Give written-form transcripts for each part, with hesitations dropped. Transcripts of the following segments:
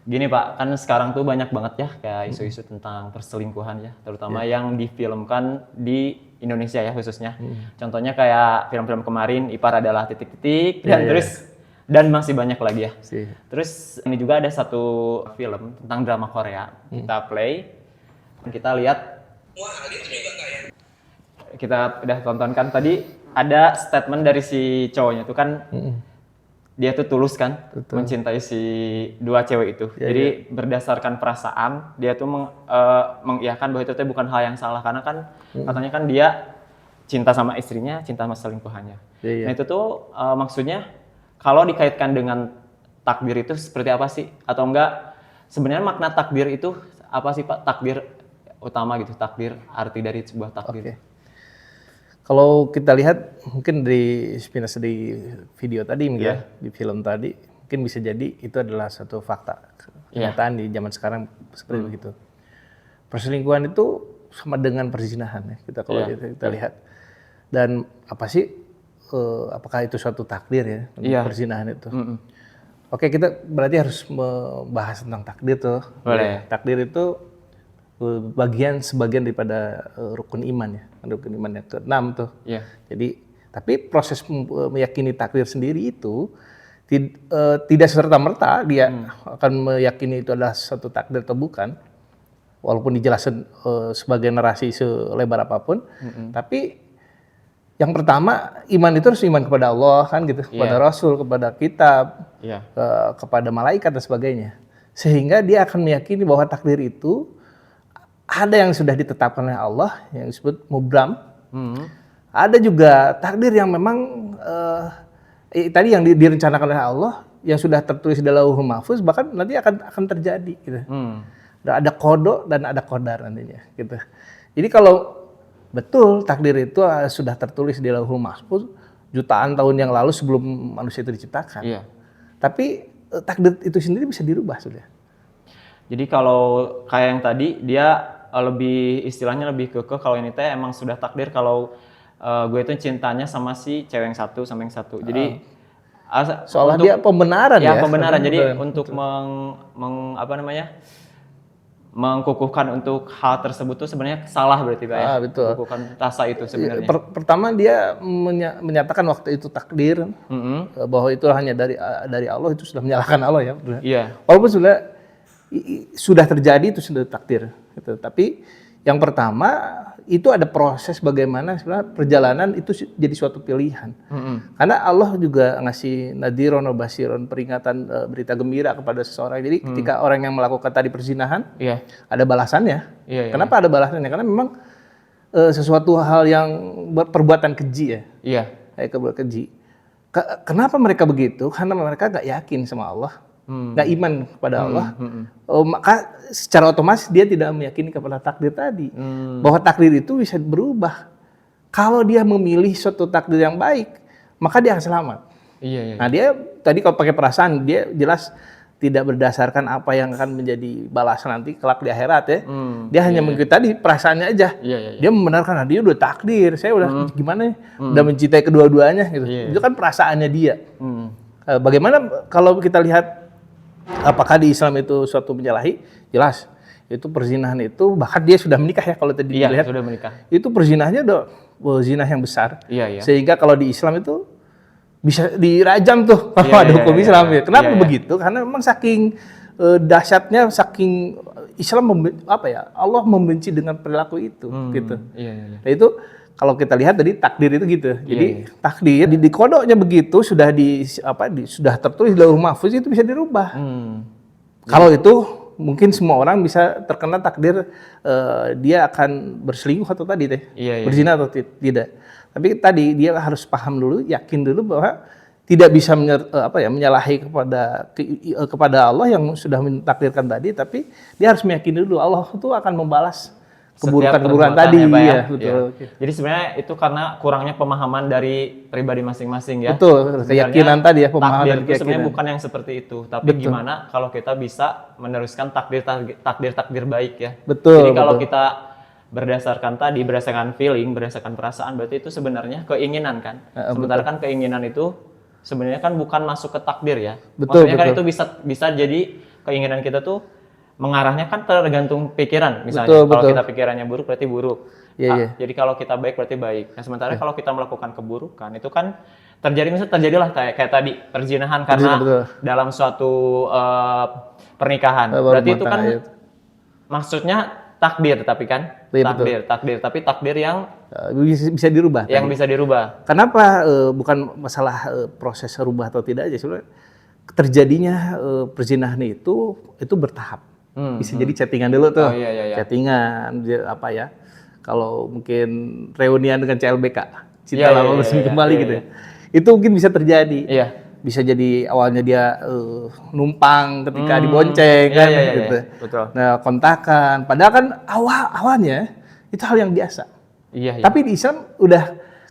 Gini Pak, kan sekarang tuh banyak banget ya kayak isu-isu tentang perselingkuhan ya, terutama yang difilmkan di Indonesia ya khususnya. Contohnya kayak film-film kemarin Ipar Adalah Titik-Titik Iya, dan iya. dan masih banyak lagi ya. Sih. Terus ini juga ada satu film tentang drama Korea, kita play, kita lihat, kita udah tonton kan tadi ada statement dari si cowoknya tuh kan dia tuh tulus kan Betul. mencintai si dua cewek itu. Ya, Jadi berdasarkan perasaan dia tuh mengiyakan bahwa itu tuh bukan hal yang salah karena kan katanya kan dia cinta sama istrinya, cinta sama selingkuhannya. Ya, ya. Nah itu tuh maksudnya kalau dikaitkan dengan takdir itu seperti apa sih? Atau enggak sebenarnya makna takdir itu apa sih Pak? Takdir utama gitu, takdir arti dari sebuah takdir. Oke. Kalau kita lihat mungkin dari sepintas di video tadi mungkin ya, di film tadi mungkin bisa jadi itu adalah satu fakta kenyataan di zaman sekarang seperti begitu. Perselingkuhan itu sama dengan perzinahan ya kita kalau kita lihat. Dan apa sih apakah itu suatu takdir ya untuk perzinahan itu? Oke, kita berarti harus membahas tentang takdir tuh. Boleh. Takdir itu sebagian daripada rukun iman ya, rukun iman yang ke-6 tuh. Iya. Jadi tapi proses meyakini takdir sendiri itu tidak serta-merta dia akan meyakini itu adalah satu takdir atau bukan, walaupun dijelaskan sebagai narasi selebar apapun. Tapi yang pertama iman itu harus iman kepada Allah kan gitu, kepada Rasul, kepada kitab, kepada malaikat dan sebagainya. Sehingga dia akan meyakini bahwa takdir itu ada yang sudah ditetapkan oleh Allah yang disebut mubram. Ada juga takdir yang memang tadi yang direncanakan oleh Allah yang sudah tertulis di Lauhul Mahfuz bahkan nanti akan terjadi gitu. Ada qada dan ada qadar nantinya gitu. Jadi kalau betul takdir itu sudah tertulis di Lauhul Mahfuz jutaan tahun yang lalu sebelum manusia itu diciptakan. Tapi takdir itu sendiri bisa dirubah sudah. Jadi kalau kayak yang tadi dia lebih istilahnya lebih kekeh kalau ini teh emang sudah takdir kalau gue itu cintanya sama si cewek yang satu sama yang satu. Jadi soalnya dia pembenaran ya. Pembenaran. Jadi untuk mengkukuhkan untuk hal tersebut tuh sebenarnya salah berarti Pak ya. Betul. Mengkukuhkan rasa itu sebenarnya. Pertama dia menyatakan waktu itu takdir bahwa itu hanya dari Allah, itu sudah menyalahkan Allah ya. Iya. Walaupun sudah terjadi itu sudah takdir gitu. Tapi yang pertama itu ada proses bagaimana sebenarnya perjalanan itu jadi suatu pilihan. Karena Allah juga ngasih nadiron wa basiron, peringatan berita gembira kepada seseorang. Jadi ketika orang yang melakukan tadi perzinahan ada balasannya. Kenapa ada balasannya? Karena memang sesuatu hal yang perbuatan keji ya. Kayak perbuatan keji. Kenapa mereka begitu? Karena mereka nggak yakin sama Allah. Nggak iman kepada Allah, maka secara otomatis dia tidak meyakini kepada takdir tadi, bahwa takdir itu bisa berubah. Kalau dia memilih suatu takdir yang baik, maka dia akan selamat. Nah dia tadi kalau pakai perasaan, dia jelas tidak berdasarkan apa yang akan menjadi balasan nanti kelak di akhirat ya. Dia hanya mengikuti tadi perasaannya aja. Dia membenarkan, dia udah takdir, saya udah gimana ya, udah mencintai kedua-duanya gitu. Itu kan perasaannya dia. Bagaimana kalau kita lihat apakah di Islam itu suatu menyalahi? Jelas. Itu perzinahan itu bahkan dia sudah menikah ya kalau tadi dilihat. Sudah menikah. Itu perzinahannya udah zina yang besar. Sehingga kalau di Islam itu bisa dirajam tuh kalau ada hukum Islam ya. Kenapa begitu? Karena memang saking dahsyatnya, saking Islam Allah membenci dengan perilaku itu gitu. Nah itu kalau kita lihat tadi takdir itu gitu. Jadi takdir di kodoknya begitu sudah sudah tertulis di Lauhul Mahfuz itu bisa dirubah. Kalau itu mungkin semua orang bisa terkena takdir dia akan berselingkuh atau tadi berzina atau tidak. Tapi tadi dia harus paham dulu, yakin dulu bahwa tidak bisa menyalahi kepada Allah yang sudah mentakdirkan tadi, tapi dia harus meyakini dulu Allah itu akan membalas keburukan tadi ya. Betul. Jadi sebenarnya itu karena kurangnya pemahaman dari pribadi masing-masing ya. Betul, keyakinan tadi ya, pemahaman takdir itu sebenarnya bukan yang seperti itu, tapi gimana kalau kita bisa meneruskan takdir baik ya. Jadi kalau kita berdasarkan feeling, berdasarkan perasaan, berarti itu sebenarnya keinginan kan. Sementara kan keinginan itu sebenarnya kan bukan masuk ke takdir ya. Maksudnya kan itu bisa jadi keinginan kita tuh mengarahnya kan tergantung pikiran. Misalnya Betul, kalau betul. kita pikirannya buruk berarti buruk. Iya, iya. Jadi kalau kita baik berarti baik. Nah sementara kalau kita melakukan keburukan itu kan terjadilah kayak tadi perzinahan karena betul. dalam suatu pernikahan. Baru Berarti itu matang kan ayat. maksudnya takdir tapi kan Iya, takdir tapi takdir yang Bisa dirubah. yang bisa dirubah. Kenapa bukan masalah proses rubah atau tidak aja sebenarnya terjadinya perzinahan itu bertahap. Bisa jadi chattingan dulu tuh. Oh, iya. Chattingan apa ya? Kalau mungkin reunian dengan CLBK, cinta Iya, lama iya, bersemi iya, kembali iya, gitu. iya. Itu mungkin bisa terjadi. Iya. Bisa jadi awalnya dia numpang ketika dibonceng Iya, kan iya, iya, gitu. betul. Nah, kontakan. Padahal kan awalnya itu hal yang biasa. Iya. Tapi di Islam udah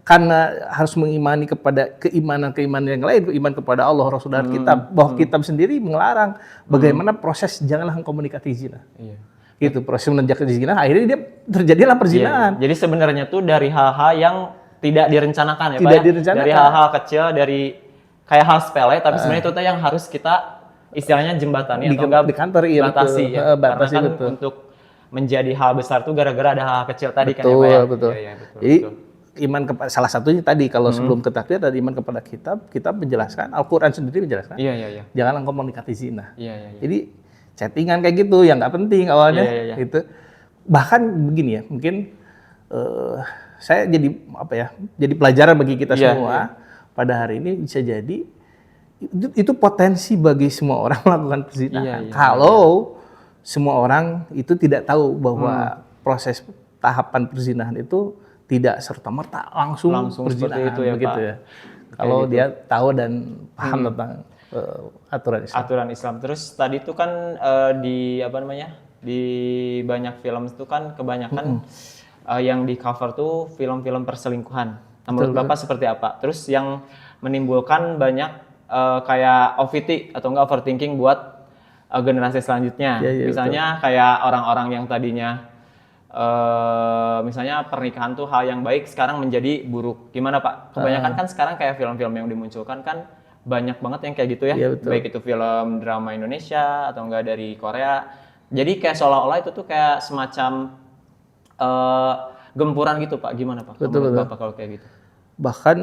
karena harus mengimani kepada keimanan yang lain, iman kepada Allah, Rasul dan kitab, bahwa kitab sendiri melarang bagaimana proses janganlah engkau mendekati zina. Iya. Gitu, proses mendekati zina, akhirnya dia terjadilah perzinahan. Iya. Jadi sebenarnya tuh dari hal-hal yang tidak direncanakan ya Pak Tidak ya? direncanakan. Dari hal-hal kecil, dari kayak hal sepele, tapi sebenarnya itu tuh yang harus kita istilahnya jembatani atau enggak di kantor, iya, batasi betul. ya. Batasi, Karena kan betul. untuk menjadi hal besar tuh gara-gara ada hal kecil tadi kan ya Pak Betul, ya? betul. Iya, betul. Jadi iman kepada salah satunya tadi kalau sebelum ke takdir ada iman kepada kitab menjelaskan, Al-Qur'an sendiri menjelaskan. Iya. Jangan engkau mendekati zina. Iya. Jadi chattingan kayak gitu yang nggak penting awalnya Iya. gitu. Bahkan begini ya, mungkin saya jadi apa ya? Jadi pelajaran bagi kita Iya, semua pada hari ini bisa jadi itu potensi bagi semua orang melakukan perzinahan. Iya. Kalau semua orang itu tidak tahu bahwa proses tahapan perzinahan itu tidak serta-merta langsung seperti perzinahan itu ya, begitu Pak. ya. Kalau dia tahu dan paham tentang aturan Islam. Aturan Islam. Terus tadi tuh kan di apa namanya? Di banyak film itu kan kebanyakan yang di cover tuh film-film perselingkuhan. Nah, menurut Bapak seperti apa? Terus yang menimbulkan banyak kayak OVT atau enggak overthinking buat generasi selanjutnya. Iya, Misalnya kayak orang-orang yang tadinya misalnya pernikahan tuh hal yang baik sekarang menjadi buruk. Gimana Pak? Kebanyakan kan sekarang kayak film-film yang dimunculkan kan banyak banget yang kayak gitu ya. Iya, betul. Baik itu film drama Indonesia atau enggak dari Korea. Jadi kayak seolah-olah itu tuh kayak semacam gempuran gitu Pak. Gimana Pak? Menurut Bapak kalau kayak gitu? Bahkan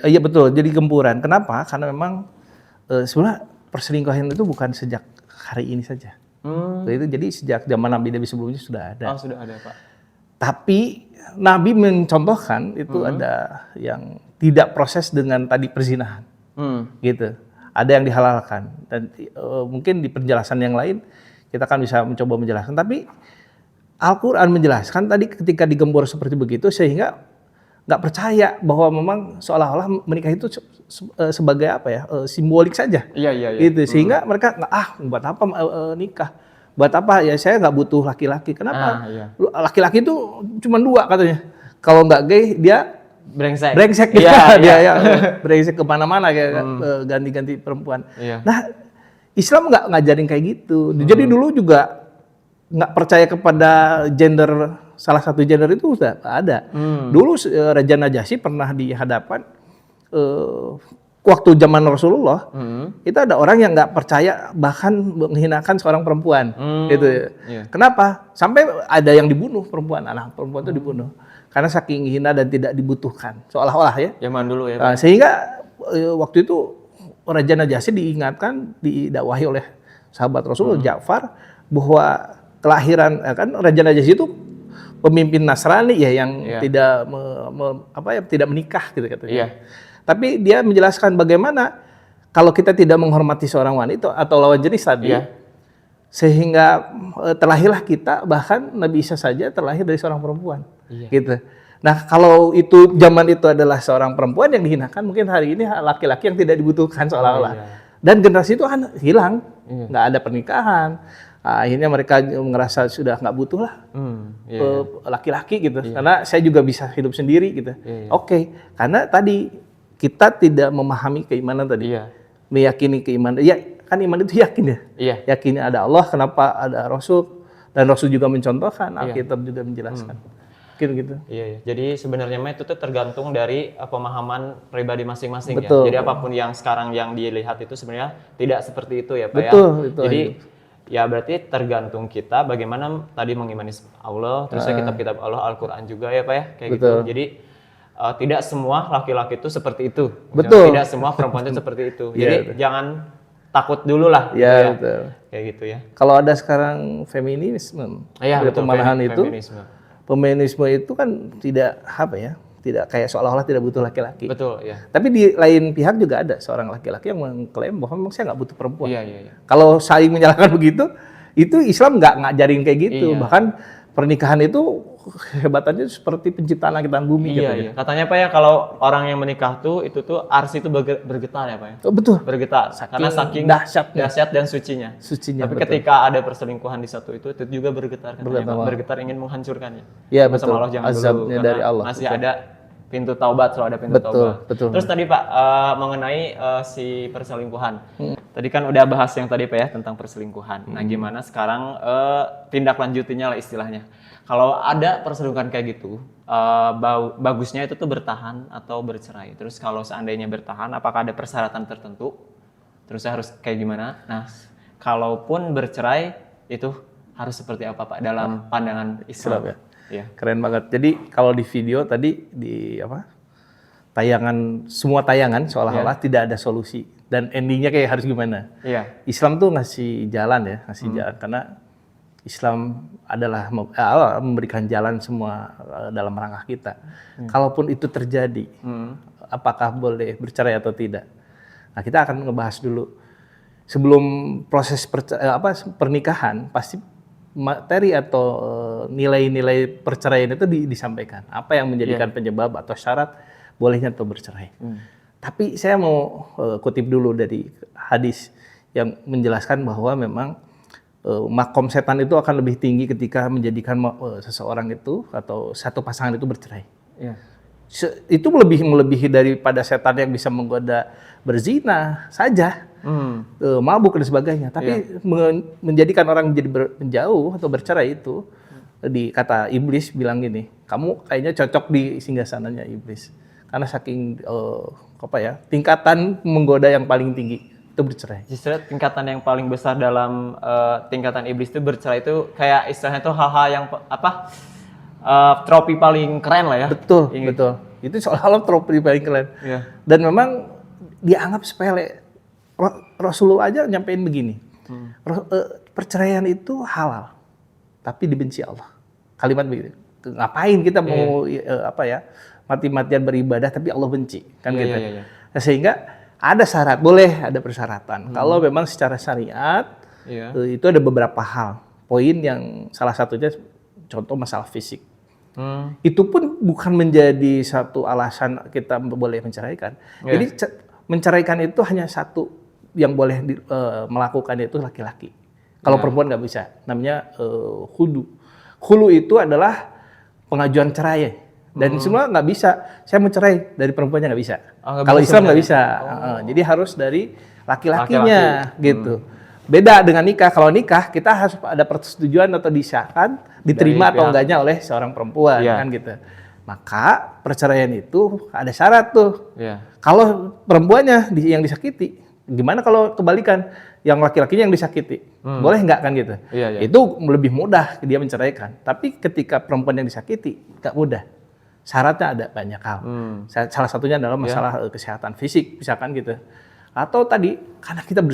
iya betul, jadi gempuran. Kenapa? Karena memang sebenarnya perselingkuhan itu bukan sejak hari ini saja. Itu jadi sejak zaman Nabi sebelumnya sudah ada. Oh, sudah ada Pak. Tapi Nabi mencontohkan itu ada yang tidak proses dengan tadi perzinahan, gitu. Ada yang dihalalkan dan mungkin di penjelasan yang lain kita kan bisa mencoba menjelaskan. Tapi Al-Quran menjelaskan tadi ketika digembur seperti begitu sehingga nggak percaya bahwa memang seolah-olah menikah itu sebagai apa ya simbolik saja. Iya. Gitu sehingga mereka buat apa nikah? Buat apa ya saya nggak butuh laki-laki. Kenapa? Iya. Laki-laki itu cuma dua katanya. Kalau nggak gay dia brengsek gitu. Iya. Dia ya brengsek kemana-mana kayak ganti-ganti perempuan. Iya. Nah Islam nggak ngajarin kayak gitu. Jadi dulu juga nggak percaya kepada gender, salah satu gender itu sudah ada. Dulu Raja Najasyi pernah di hadapan waktu zaman Rasulullah, itu ada orang yang nggak percaya bahkan menghinakan seorang perempuan, gitu. Iya. Kenapa? Sampai ada yang dibunuh perempuan, anak perempuan itu dibunuh karena saking hina dan tidak dibutuhkan, seolah-olah ya. Zaman dulu ya Pak. Sehingga waktu itu Raja Najasyi diingatkan, didakwahi oleh sahabat Rasulullah Ja'far bahwa kelahiran kan Raja Najasyi itu pemimpin Nasrani ya yang tidak tidak menikah gitu katanya. Iya. Tapi dia menjelaskan bagaimana kalau kita tidak menghormati seorang wanita atau lawan jenis tadi, sehingga terlahirlah kita, bahkan Nabi Isa saja terlahir dari seorang perempuan, gitu. Nah kalau itu zaman itu adalah seorang perempuan yang dihinakan, mungkin hari ini laki-laki yang tidak dibutuhkan seolah-olah. Dan generasi itu kan hilang, nggak ada pernikahan. Akhirnya mereka ngerasa sudah nggak butuh lah laki-laki gitu, karena saya juga bisa hidup sendiri gitu. Oke, karena tadi kita tidak memahami keimanan tadi, meyakini keimanan. Ya kan iman itu yakin ya, yakin ada Allah, kenapa ada Rasul, dan Rasul juga mencontohkan, Alkitab juga menjelaskan. gitu. Iya, iya. Jadi sebenarnya mah itu tuh tergantung dari pemahaman pribadi masing-masing ya. Betul. Jadi apapun yang sekarang yang dilihat itu sebenarnya tidak seperti itu ya Pak ya. Betul, itu. Jadi ya berarti tergantung kita bagaimana tadi mengimani Allah, terus ya kitab-kitab Allah, Al-Quran juga ya Pak ya, kayak gitu. Betul. Jadi tidak semua laki-laki itu seperti itu. Betul. Tidak semua perempuan itu seperti itu. Iya, Jadi betul. jangan takut dulu lah gitu Iya, ya. betul. Kayak gitu ya. Kalau ada sekarang feminisme, Iya, ada betul, pemanahan itu, feminisme. itu kan tidak apa ya, tidak kayak seolah-olah tidak butuh laki-laki. Betul, ya. Tapi di lain pihak juga ada seorang laki-laki yang mengklaim bahwa memang saya nggak butuh perempuan. Iya, iya, iya. Kalau saling menyalahkan begitu, itu Islam nggak ngajarin kayak gitu. Iya. Bahkan pernikahan itu kehebatannya seperti penciptaan langit dan bumi. Iya, iya. Katanya Pak ya kalau orang yang menikah tuh itu tuh ars itu bergetar ya Pak ya. Oh, betul. Bergetar karena saking dahsyatnya. dahsyat dan sucinya. Sucinya. Tapi betul. ketika ada perselingkuhan di satu itu juga bergetar katanya Bergetar, Pak. Bergetar ingin menghancurkannya. Iya, Bersama betul. Allah jangan Azabnya dulu karena dari Allah. masih Betul. ada pintu taubat, selalu ada pintu Betul, taubat. betul. Terus tadi Pak mengenai si perselingkuhan. Tadi kan udah bahas yang tadi Pak ya tentang perselingkuhan. Nah, gimana sekarang tindak lanjutinya lah istilahnya. Kalau ada perselingkuhan kayak gitu, bagusnya itu tuh bertahan atau bercerai. Terus kalau seandainya bertahan, apakah ada persyaratan tertentu? Terus harus kayak gimana? Nah, kalaupun bercerai itu harus seperti apa Pak dalam pandangan Islam? Ya. Iya. Keren banget. Jadi kalau di video tadi di apa? Tayangan, semua tayangan seolah-olah tidak ada solusi dan endingnya kayak harus gimana? Iya. Islam tuh ngasih jalan ya, jalan karena Islam adalah memberikan jalan semua dalam rangka kita. Kalaupun itu terjadi, apakah boleh bercerai atau tidak? Nah, kita akan ngebahas dulu. Sebelum proses pernikahan, pasti materi atau nilai-nilai perceraian itu disampaikan. Apa yang menjadikan penyebab atau syarat bolehnya atau bercerai. Tapi saya mau kutip dulu dari hadis yang menjelaskan bahwa memang makom setan itu akan lebih tinggi ketika menjadikan seseorang itu atau satu pasangan itu bercerai. Iya. Itu melebihi daripada setan yang bisa menggoda berzina saja, mabuk dan sebagainya. Tapi menjadikan orang menjadi menjauh atau bercerai itu, kata iblis bilang gini, kamu kayaknya cocok di singgasananya iblis. Karena saking tingkatan menggoda yang paling tinggi. Itu bercerai. Justru tingkatan yang paling besar dalam tingkatan iblis itu bercerai itu kayak istilahnya itu hal-hal yang trofi paling keren lah ya. Betul, betul. Itu seolah-olah trofi paling keren. Iya. Dan memang dianggap sepele. Rasulullah aja nyampein begini. Perceraian itu halal, tapi dibenci Allah. Kalimat begitu. Ngapain kita mau mati-matian beribadah tapi Allah benci, kan gitu. Iya. Nah, sehingga ada syarat, boleh ada persyaratan. Kalau memang secara syariat, itu ada beberapa hal. Poin yang salah satunya contoh masalah fisik. Itu pun bukan menjadi satu alasan kita boleh menceraikan. Jadi menceraikan itu hanya satu yang boleh melakukan itu laki-laki. Kalau perempuan nggak bisa. Namanya khulu. Khulu itu adalah pengajuan cerai. Dan semua nggak bisa, saya mau cerai dari perempuannya nggak bisa. Kalau Islam nggak bisa, jadi harus dari laki-lakinya gitu. Beda dengan nikah, kalau nikah kita harus ada persetujuan atau disahkan, diterima atau enggaknya oleh seorang perempuan kan gitu. Maka perceraian itu ada syarat tuh. Kalau perempuannya yang disakiti, gimana kalau kebalikan, yang laki-lakinya yang disakiti, boleh nggak kan gitu? Itu lebih mudah dia menceraikan. Tapi ketika perempuan yang disakiti, nggak mudah. Syaratnya ada banyak hal. Salah satunya adalah masalah kesehatan fisik, misalkan gitu. Atau tadi karena kita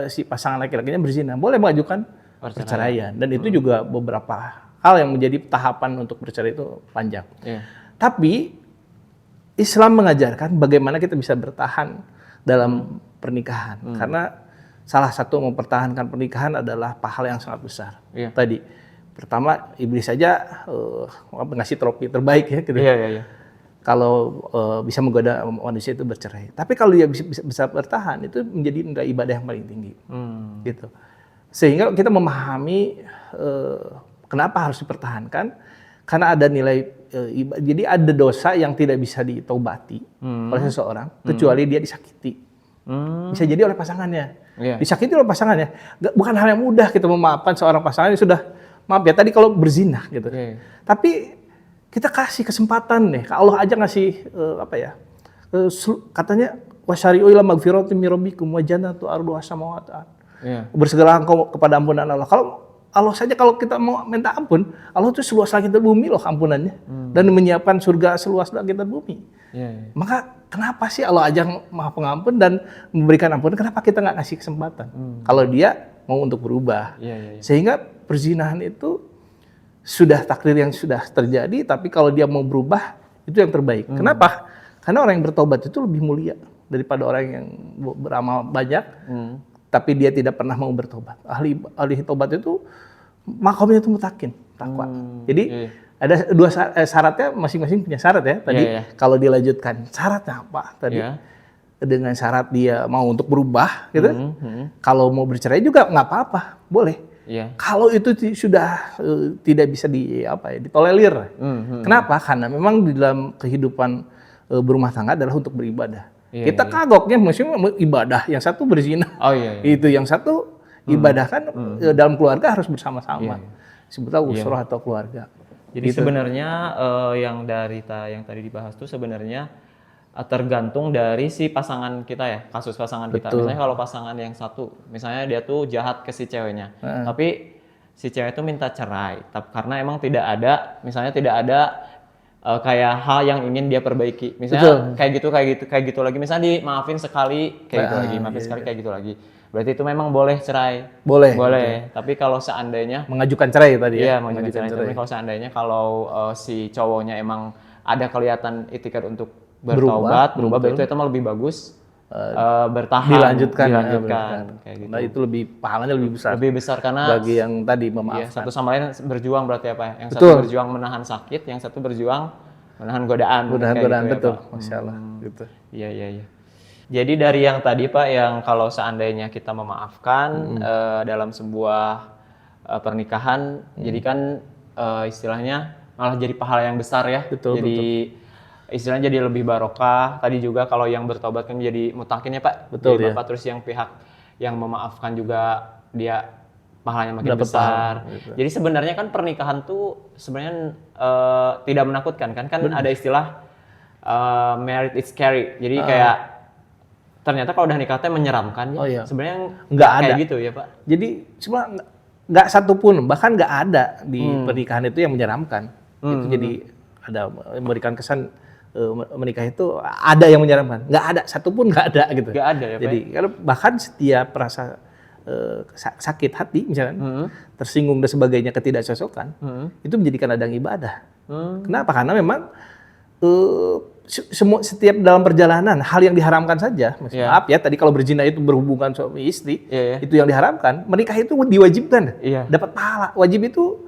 si pasangan laki-lakinya berzina, boleh mengajukan perceraian. Dan itu juga beberapa hal yang menjadi tahapan untuk bercerai itu panjang. Tapi Islam mengajarkan bagaimana kita bisa bertahan dalam pernikahan. Karena salah satu mempertahankan pernikahan adalah pahala yang sangat besar. Tadi pertama iblis saja ngasih trofi terbaik ya gitu. Kalau bisa menggoda manusia itu bercerai. Tapi kalau dia bisa bertahan itu menjadi nilai ibadah yang paling tinggi. Gitu. Sehingga kita memahami kenapa harus dipertahankan, karena ada nilai jadi ada dosa yang tidak bisa ditobati oleh seseorang kecuali dia disakiti. Bisa jadi oleh pasangannya. Disakiti oleh pasangannya. Bukan hal yang mudah kita memaafkan seorang pasangan yang sudah, maaf ya tadi kalau berzina gitu. Tapi kita kasih kesempatan nih. Allah aja ngasih katanya wasyari'u ila magfiratin min rabbikum wa jannatu arduha samawati wal ardh. Bersegeralah engkau kepada ampunan Allah. Kalau Allah saja kalau kita mau minta ampun, Allah itu seluas langit dan bumi loh ampunannya. Dan menyiapkan surga seluas langit dan bumi. Maka kenapa sih Allah aja Maha Pengampun dan memberikan ampunan, kenapa kita nggak ngasih kesempatan? Kalau dia mau untuk berubah. Sehingga perzinahan itu sudah takdir yang sudah terjadi, tapi kalau dia mau berubah, itu yang terbaik. Kenapa? Karena orang yang bertobat itu lebih mulia daripada orang yang beramal banyak, tapi dia tidak pernah mau bertobat. Ahli tobat itu makomnya itu mutakin, takwa. Jadi ada dua syaratnya, masing-masing punya syarat ya. Tadi kalau dilanjutkan syaratnya apa? Tadi dengan syarat dia mau untuk berubah, gitu. Kalau mau bercerai juga nggak apa-apa, boleh. Kalau itu sudah tidak bisa ditolerir. Kenapa? Karena memang di dalam kehidupan berumah tangga adalah untuk beribadah. Kita kagoknya maksudnya ibadah, yang satu berzina. Itu yang satu ibadah kan dalam keluarga harus bersama-sama. Sebutlah usrah atau keluarga. Jadi sebenarnya yang tadi dibahas tuh sebenarnya tergantung dari si pasangan kita ya, kasus pasangan kita. Misalnya kalau pasangan yang satu, misalnya dia tuh jahat ke si ceweknya, tapi si cewek itu minta cerai, karena emang tidak ada kayak hal yang ingin dia perbaiki. Misalnya kayak gitu lagi. Misalnya dimaafin sekali, kayak gitu lagi, maafin sekali kayak gitu lagi. Berarti itu memang boleh cerai. Boleh. Tapi kalau seandainya mengajukan cerai tadi ya. Iya, mengajukan cerai. Tapi kalau seandainya si cowoknya emang ada kelihatan itikat untuk berubah, itu mah lebih bagus bertahan, dilanjutkan kayak gitu. Nah, itu pahalanya lebih besar karena bagi yang tadi memaafkan. Satu sama lain berjuang berarti apa ya? Yang satu berjuang menahan sakit, yang satu berjuang menahan godaan. Godaan gitu betul, ya, Masya Allah. Gitu. Iya. Jadi dari yang tadi Pak, yang kalau seandainya kita memaafkan dalam sebuah pernikahan, jadi kan istilahnya malah jadi pahala yang besar ya. Betul. Istilahnya jadi lebih barokah. Tadi juga kalau yang bertobat kan jadi mutakin ya Pak. Betul ya. Terus yang pihak yang memaafkan juga dia pahalanya makin besar. Gitu. Jadi sebenarnya kan pernikahan tuh sebenarnya tidak menakutkan kan ada istilah married is scary. Jadi kayak ternyata kalau udah nikah teh menyeramkan ya. Sebenarnya nggak kayak gitu ya Pak. Jadi sebenarnya nggak satupun, bahkan nggak ada di pernikahan itu yang menyeramkan. Itu jadi ada memberikan kesan menikah itu ada yang menyeramkan, nggak ada satupun, nggak ada gitu. Nggak ada ya Pak. Jadi bahkan setiap rasa sakit hati misalnya, tersinggung dan sebagainya, ketidakcocokan, itu menjadikan ladang ibadah. Kenapa? Karena memang setiap dalam perjalanan hal yang diharamkan saja, maaf ya, tadi kalau berzina itu berhubungan suami istri, itu yang diharamkan. Menikah itu diwajibkan, dapat pahala. Wajib itu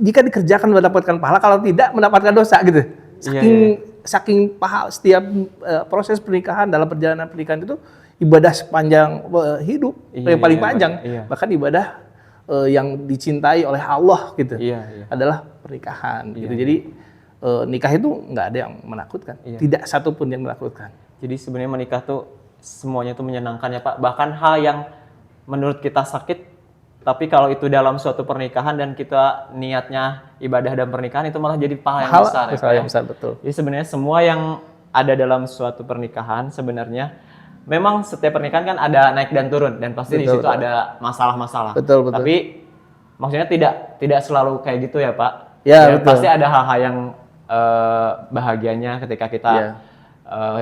jika dikerjakan mendapatkan pahala, kalau tidak mendapatkan dosa gitu. Saking pahala setiap proses pernikahan, dalam perjalanan pernikahan itu ibadah sepanjang hidup yang paling panjang. Bahkan ibadah yang dicintai oleh Allah gitu adalah pernikahan gitu. Jadi nikah itu nggak ada yang menakutkan, tidak satu pun yang menakutkan. Jadi sebenarnya menikah tuh semuanya tuh menyenangkan ya Pak. Bahkan hal yang menurut kita sakit, tapi kalau itu dalam suatu pernikahan dan kita niatnya ibadah dan pernikahan, itu malah jadi pahala yang besar. Yang besar, betul. Jadi sebenarnya semua yang ada dalam suatu pernikahan sebenarnya memang setiap pernikahan kan ada naik dan turun, dan pasti di situ ada masalah-masalah. Betul. Tapi maksudnya tidak selalu kayak gitu ya Pak. Ya, betul. Pasti ada hal-hal yang bahagianya ketika kita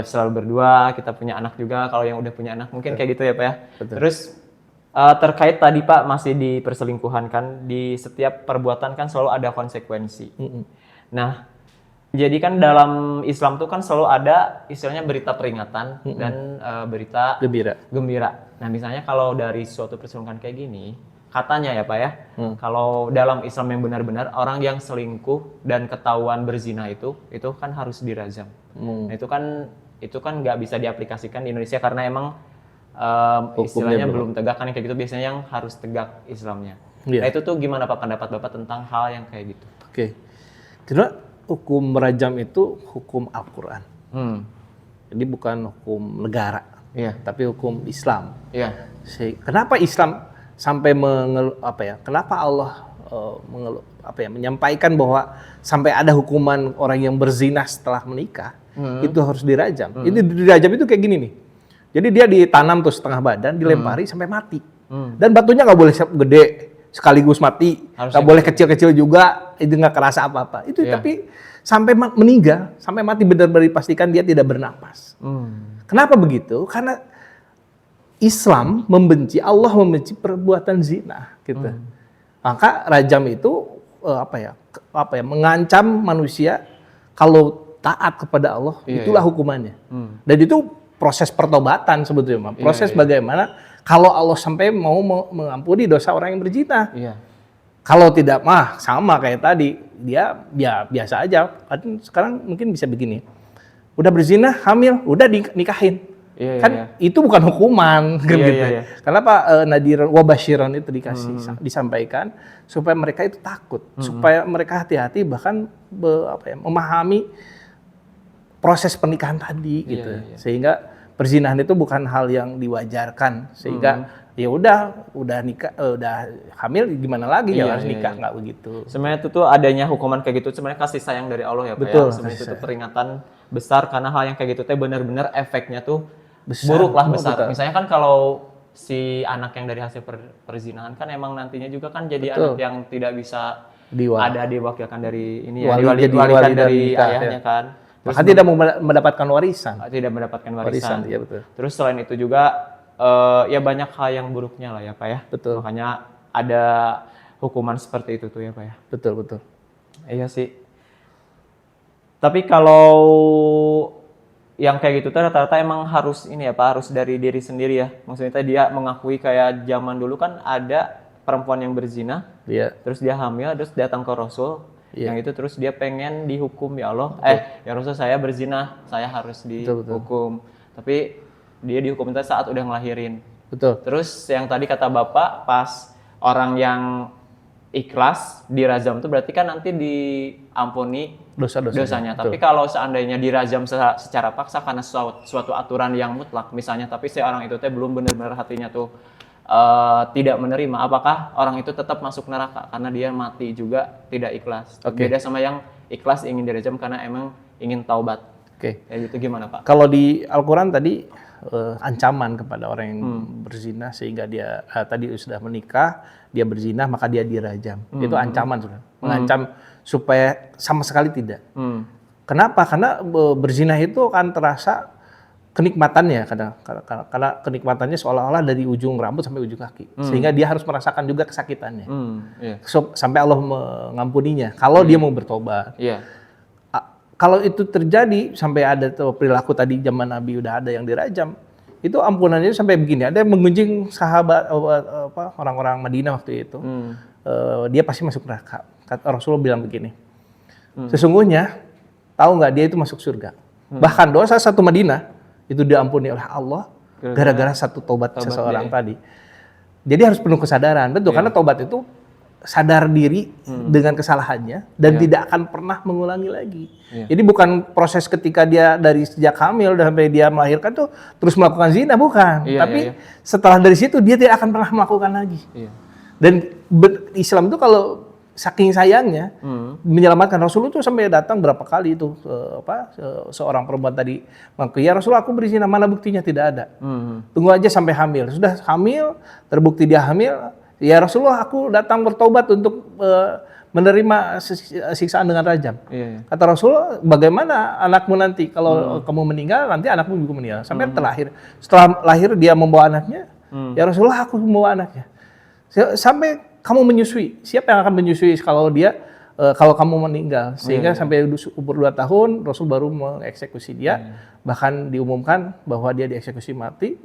selalu berdua, kita punya anak juga. Kalau yang udah punya anak mungkin kayak gitu ya Pak ya. Betul. Terus terkait tadi Pak masih di perselingkuhan kan, di setiap perbuatan kan selalu ada konsekuensi. Nah, jadi kan dalam Islam tuh kan selalu ada istilahnya berita peringatan dan berita gembira. Nah, misalnya kalau dari suatu perselingkuhan kayak gini, katanya ya Pak ya, kalau dalam Islam yang benar-benar orang yang selingkuh dan ketahuan berzina itu kan harus dirajam. Nah, itu kan nggak bisa diaplikasikan di Indonesia karena emang istilahnya belum tegak kan, kayak gitu biasanya yang harus tegak Islamnya. Nah, itu tuh gimana Pak pendapat Bapak tentang hal yang kayak gitu? Oke. Karena hukum merajam itu hukum Al-Qur'an. Jadi bukan hukum negara. Tapi hukum Islam. Kenapa Islam sampai kenapa Allah menyampaikan bahwa sampai ada hukuman orang yang berzina setelah menikah itu harus dirajam. Itu dirajam itu kayak gini nih. Jadi dia ditanam tuh setengah badan, dilempari sampai mati. Dan batunya nggak boleh gede sekaligus mati, nggak boleh kecil-kecil juga, itu nggak kerasa apa-apa. Itu tapi sampai meninggal, sampai mati benar-benar dipastikan dia tidak bernapas. Kenapa begitu? Karena Islam membenci, Allah membenci perbuatan zina, gitu. Maka rajam itu mengancam manusia kalau taat kepada Allah, itulah hukumannya. Dan itu proses pertobatan sebetulnya, proses bagaimana kalau Allah sampai mau mengampuni dosa orang yang berzina. Kalau tidak mah sama kayak tadi, dia ya biasa aja. Sekarang mungkin bisa begini, udah berzina, hamil, udah dinikahin. Itu bukan hukuman, gitu. Kenapa Nadiran wa basyiran itu disampaikan supaya mereka itu takut, supaya mereka hati-hati, bahkan memahami proses pernikahan tadi, gitu. Sehingga perzinahan itu bukan hal yang diwajarkan, sehingga ya udah nikah, udah hamil gimana lagi harus nikah, nggak begitu. Sebenarnya itu tuh adanya hukuman kayak gitu sebenarnya kasih sayang dari Allah ya Pak. Betul, ya. Sebenarnya itu tuh peringatan besar karena hal yang kayak gitu teh benar-benar efeknya tuh buruk lah besar. Misalnya kan kalau si anak yang dari hasil perzinahan kan emang nantinya juga kan jadi anak yang tidak bisa ada diwakilkan dari ini ya, diwalikan dari ayahnya kan. Maka tidak mendapatkan warisan. Tidak mendapatkan warisan. Ya, betul. Terus selain itu juga ya banyak hal yang buruknya lah ya Pak ya. Betul. Makanya ada hukuman seperti itu tuh ya Pak ya. Betul. Iya sih. Tapi kalau yang kayak gitu tuh rata-rata emang harus ini ya Pak, harus dari diri sendiri ya. Maksudnya dia mengakui kayak zaman dulu kan ada perempuan yang berzina, terus dia hamil, terus datang ke Rasul. Yang itu terus dia pengen dihukum ya Allah. Ya Rasul saya berzina, saya harus dihukum. Tapi dia dihukum itu saat udah ngelahirin. Betul. Terus yang tadi kata Bapak, pas orang yang ikhlas dirajam itu berarti kan nanti diampuni dosanya. Tapi kalau seandainya dirajam secara paksa karena suatu aturan yang mutlak misalnya, tapi si orang itu teh belum benar-benar hatinya tuh tidak menerima, apakah orang itu tetap masuk neraka karena dia mati juga tidak ikhlas? Beda sama yang ikhlas ingin dirajam karena emang ingin taubat. Kayak gitu gimana Pak? Kalau di Al-Quran tadi ancaman kepada orang yang berzina sehingga dia tadi sudah menikah, dia berzina maka dia dirajam. Itu ancaman sudah, mengancam supaya sama sekali tidak. Kenapa? Karena berzina itu akan terasa kenikmatannya karena kenikmatannya seolah-olah dari ujung rambut sampai ujung kaki, sehingga dia harus merasakan juga kesakitannya. Sampai Allah mengampuninya kalau dia mau bertobat. Kalau itu terjadi sampai ada perilaku tadi zaman Nabi udah ada yang dirajam, itu ampunannya sampai begini. Ada yang menggunjing sahabat orang-orang Madinah waktu itu, dia pasti masuk neraka. Kata Rasulullah bilang begini, sesungguhnya tahu nggak dia itu masuk surga. Bahkan dosa satu Madinah itu diampuni oleh Allah gara-gara satu tobat seseorang tadi. Jadi harus penuh kesadaran, betul, karena tobat itu sadar diri dengan kesalahannya dan tidak akan pernah mengulangi lagi. Jadi bukan proses ketika dia dari sejak hamil sampai dia melahirkan tuh terus melakukan zina, bukan. Tapi setelah dari situ dia tidak akan pernah melakukan lagi. Dan Islam itu kalau saking sayangnya menyelamatkan, Rasulullah tuh sampai datang berapa kali itu seorang perempuan tadi mengaku, ya Rasulullah aku berzina, mana buktinya? Tidak ada. Tunggu aja sampai hamil. Sudah hamil, terbukti dia hamil, ya Rasulullah aku datang bertobat untuk menerima siksaan dengan rajam. Kata Rasulullah, bagaimana anakmu nanti kalau kamu meninggal, nanti anakmu juga meninggal. Sampai terlahir. Setelah lahir dia membawa anaknya, ya Rasulullah aku membawa anaknya. Sampai kamu menyusui, siapa yang akan menyusui kalau kamu meninggal? Sehingga sampai umur 2 tahun Rasul baru mengeksekusi dia. Bahkan diumumkan bahwa dia dieksekusi mati,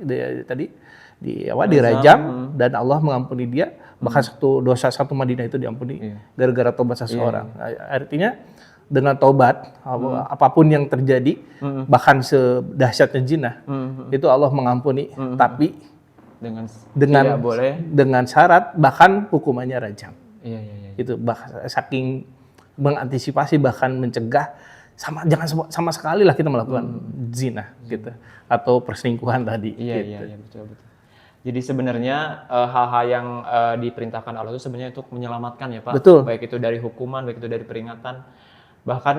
dirajam dan Allah mengampuni dia. Bahkan dosa satu Madinah itu diampuni gara-gara tobat seseorang. Artinya dengan tobat apapun yang terjadi, bahkan sedahsyatnya zina, itu Allah mengampuni. Tapi dengan syarat bahkan hukumannya rajam. Itu saking mengantisipasi bahkan mencegah jangan sama sekali lah kita melakukan zina gitu atau perselingkuhan tadi. Iya betul. Jadi sebenarnya hal-hal yang diperintahkan Allah itu sebenarnya untuk menyelamatkan ya Pak. Betul. Baik itu dari hukuman, baik itu dari peringatan. Bahkan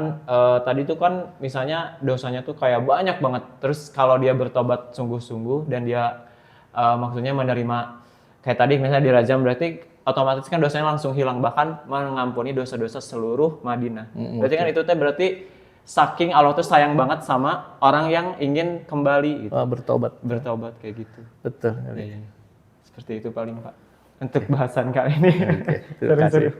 tadi tuh kan misalnya dosanya tuh kayak banyak banget. Terus kalau dia bertobat sungguh-sungguh dan dia maksudnya menerima kayak tadi misalnya dirajam, berarti otomatis kan dosanya langsung hilang, bahkan mengampuni dosa-dosa seluruh Madinah. Berarti kan itu teh berarti saking Allah tuh sayang banget sama orang yang ingin kembali gitu. Bertobat. Bertobat kayak gitu. Betul. Ya. Seperti itu paling Pak untuk bahasan kali ini. Terima kasih. Seru-seru.